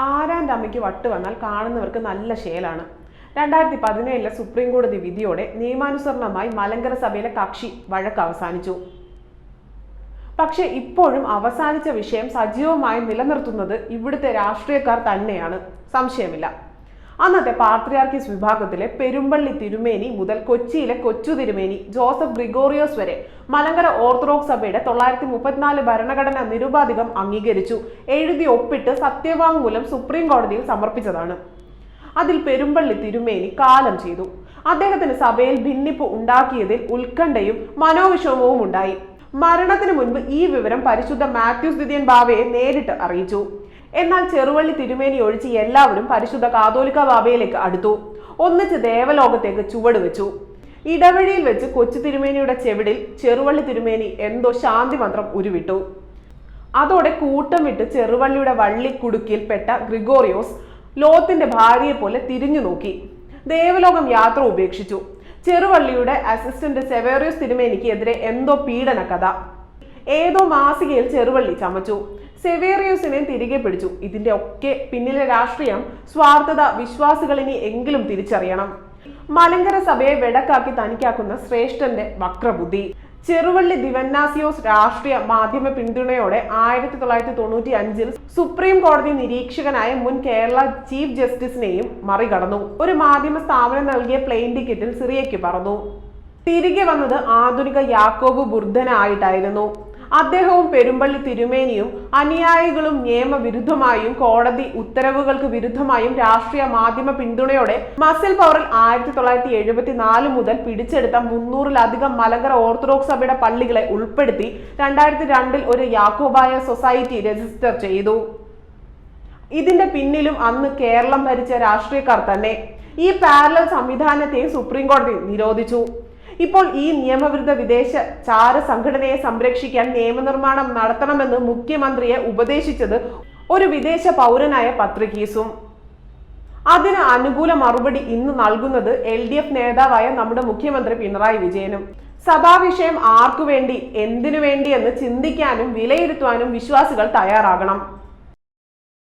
ആരാൻ്റെ അമ്മയ്ക്ക് വട്ട് വന്നാൽ കാണുന്നവർക്ക് നല്ല ശേലാണ്. 2017 സുപ്രീം കോടതി വിധിയോടെ നിയമാനുസരണമായി മലങ്കര സഭയിലെ കക്ഷി വഴക്ക് അവസാനിച്ചു. പക്ഷെ ഇപ്പോഴും അവസാനിച്ച വിഷയം സജീവമായി നിലനിർത്തുന്നത് ഇവിടുത്തെ രാഷ്ട്രീയക്കാർ തന്നെയാണ്, സംശയമില്ല. അന്നത്തെ പാത്രിയാർക്കീസ് വിഭാഗത്തിലെ പെരുമ്പള്ളി തിരുമേനി മുതൽ കൊച്ചിയിലെ കൊച്ചു തിരുമേനി ജോസഫ് ഗ്രിഗോറിയോസ് വരെ മലങ്കര ഓർത്തഡോക്സ് സഭയുടെ 934 ഭരണഘടന നിരുപാധികം അംഗീകരിച്ചു എഴുതി ഒപ്പിട്ട് സത്യവാങ്മൂലം സുപ്രീം കോടതിയിൽ സമർപ്പിച്ചതാണ്. അതിൽ പെരുമ്പള്ളി തിരുമേനി കാലം ചെയ്തു. അദ്ദേഹത്തിന് സഭയിൽ ഭിന്നിപ്പ് ഉണ്ടാക്കിയതിൽ ഉത്കണ്ഠയും മനോവിഷമവും ഉണ്ടായി. മരണത്തിന് മുൻപ് ഈ വിവരം പരിശുദ്ധ മാത്യൂസ് ദിദിയൻ ബാവയെ നേരിട്ട് അറിയിച്ചു. എന്നാൽ ചെറുവള്ളി തിരുമേനി ഒഴിച്ച് എല്ലാവരും പരിശുദ്ധ കാതോലിക്ക ബാബയിലേക്ക് അടുത്തു. ഒന്നിച്ച് ദേവലോകത്തേക്ക് ചുവട് വെച്ചു. ഇടവഴിയിൽ വെച്ച് കൊച്ചു തിരുമേനിയുടെ ചെവിടിൽ ചെറുവള്ളി തിരുമേനി എന്തോ ശാന്തി മന്ത്രം ഉരുവിട്ടു. അതോടെ കൂട്ടം വിട്ട് ചെറുവള്ളിയുടെ വള്ളി കുടുക്കിൽപ്പെട്ട ഗ്രിഗോറിയോസ് ലോത്തിന്റെ ഭാര്യയെ പോലെ തിരിഞ്ഞു നോക്കി. ദേവലോകം യാത്ര ഉപേക്ഷിച്ചു. ചെറുവള്ളിയുടെ അസിസ്റ്റന്റ് സെവേറിയോസ് തിരുമേനിക്ക് എതിരെ എന്തോ പീഡന കഥ. ഏതോ മാസികയിൽ ചെറുവള്ളി ചമച്ചു. സെവേറിയോസിനെ തിരികെ പിടിച്ചു. ഇതിന്റെ ഒക്കെ പിന്നിലെ രാഷ്ട്രീയം, സ്വാർത്ഥത വിശ്വാസികളിനി എങ്കിലും തിരിച്ചറിയണം. മലങ്കര സഭയെ വെടക്കാക്കി തനിക്കാക്കുന്ന ശ്രേഷ്ഠന്റെ വക്രബുദ്ധി. ചെറുവള്ളി ദിവന്നാസിയോസ് രാഷ്ട്രീയ മാധ്യമ പിന്തുണയോടെ 1995 സുപ്രീം കോടതി നിരീക്ഷകനായ മുൻ കേരള ചീഫ് ജസ്റ്റിസിനെയും മറികടന്നു. ഒരു മാധ്യമ സ്ഥാപനം നൽകിയ പ്ലെയിൻ ടിക്കറ്റിൽ സിറിയയ്ക്ക് പറന്നു. തിരികെ വന്നത് ആധുനിക യാക്കോബ് ബുർദനായിട്ടായിരുന്നു. അദ്ദേഹവും പെരുമ്പള്ളി തിരുമേനിയും അനുയായികളും നിയമവിരുദ്ധമായും കോടതി ഉത്തരവുകൾക്ക് വിരുദ്ധമായും രാഷ്ട്രീയ മാധ്യമ പിന്തുണയോടെ മസിൽ പവറിൽ 1974 മുതൽ പിടിച്ചെടുത്ത 300-ലധികം മലങ്കര ഓർത്തഡോക്സ് സഭയുടെ പള്ളികളെ ഉൾപ്പെടുത്തി 2002 ഒരു യാക്കോബായ സൊസൈറ്റി രജിസ്റ്റർ ചെയ്തു. ഇതിന്റെ പിന്നിലും അന്ന് കേരളം ഭരിച്ച രാഷ്ട്രീയക്കാർ തന്നെ. ഈ പാരലൽ സംവിധാനത്തെയും സുപ്രീം കോടതി നിരോധിച്ചു. ഇപ്പോൾ ഈ നിയമവിരുദ്ധ വിദേശ ചാര സംഘടനയെ സംരക്ഷിക്കാൻ നിയമനിർമ്മാണം നടത്തണമെന്ന് മുഖ്യമന്ത്രിയെ ഉപദേശിച്ചത് ഒരു വിദേശ പൗരനായ പത്രികീസും. അതിന് അനുകൂല മറുപടി ഇന്ന് നൽകുന്നത് LDF നേതാവായ നമ്മുടെ മുഖ്യമന്ത്രി പിണറായി വിജയനും. സഭാവിഷയം ആർക്കു വേണ്ടി, എന്തിനു വേണ്ടി എന്ന് ചിന്തിക്കാനും വിലയിരുത്തുവാനും വിശ്വാസികൾ തയ്യാറാകണം.